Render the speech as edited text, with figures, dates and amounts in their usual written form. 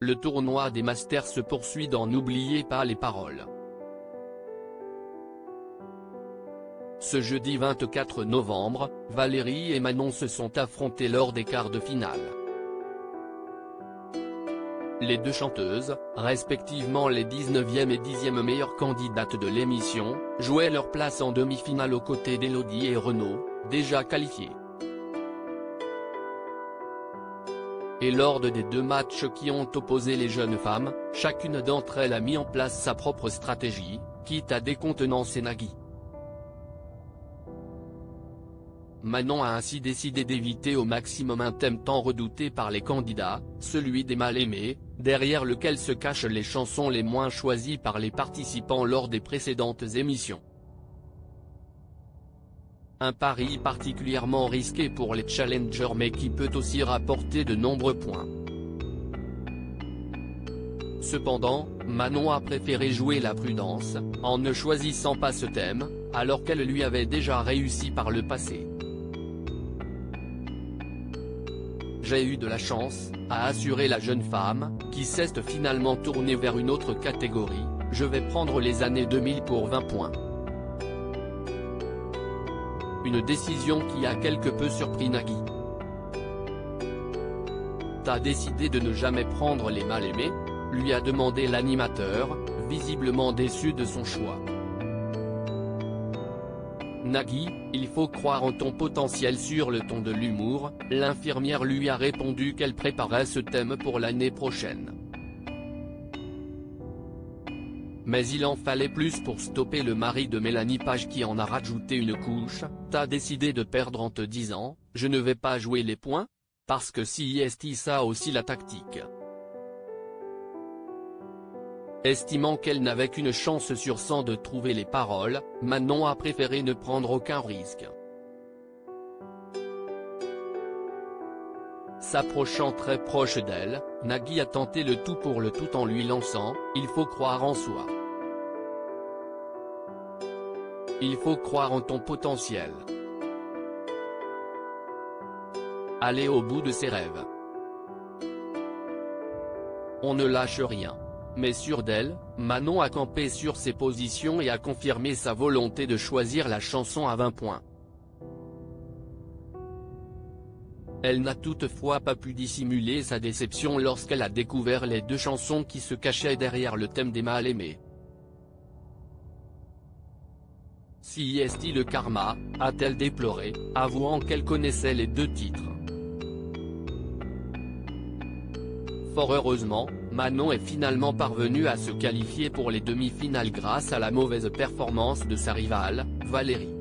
le tournoi des Masters se poursuit dans N'oubliez pas les paroles. Ce jeudi 24 novembre, Valérie et Manon se sont affrontées lors des quarts de finale. Les deux chanteuses, respectivement les 19e et 10e meilleures candidates de l'émission, jouaient leur place en demi-finale aux côtés d'Élodie et Renaud, déjà qualifiés. Et lors des deux matchs qui ont opposé les jeunes femmes, chacune d'entre elles a mis en place sa propre stratégie, quitte à décontenancer Nagui. Manon a ainsi décidé d'éviter au maximum un thème tant redouté par les candidats, celui des mal-aimés, derrière lequel se cachent les chansons les moins choisies par les participants lors des précédentes émissions. Un pari particulièrement risqué pour les challengers mais qui peut aussi rapporter de nombreux points. Cependant, Manon a préféré jouer la prudence, en ne choisissant pas ce thème, alors qu'elle lui avait déjà réussi par le passé. J'ai eu de la chance, a assuré la jeune femme, qui s'est finalement tournée vers une autre catégorie, je vais prendre les années 2000 pour 20 points. Une décision qui a quelque peu surpris Nagui. T'as décidé de ne jamais prendre les mal-aimés ? Lui a demandé l'animateur, visiblement déçu de son choix. Nagui, il faut croire en ton potentiel sur le ton de l'humour, l'infirmière lui a répondu qu'elle préparait ce thème pour l'année prochaine. Mais il en fallait plus pour stopper le mari de Mélanie Page qui en a rajouté une couche, t'as décidé de perdre en te disant, je ne vais pas jouer les points ? Parce que si est ça aussi la tactique. Estimant qu'elle n'avait qu'une chance sur 100 de trouver les paroles, Manon a préféré ne prendre aucun risque. S'approchant très proche d'elle, Nagui a tenté le tout pour le tout en lui lançant « Il faut croire en soi. Il faut croire en ton potentiel. Aller au bout de ses rêves. On ne lâche rien. » Mais sûre d'elle, Manon a campé sur ses positions et a confirmé sa volonté de choisir la chanson à 20 points. Elle n'a toutefois pas pu dissimuler sa déception lorsqu'elle a découvert les deux chansons qui se cachaient derrière le thème des mal-aimés. Si est le karma, a-t-elle déploré, avouant qu'elle connaissait les deux titres. Fort heureusement, Manon est finalement parvenue à se qualifier pour les demi-finales grâce à la mauvaise performance de sa rivale, Valérie.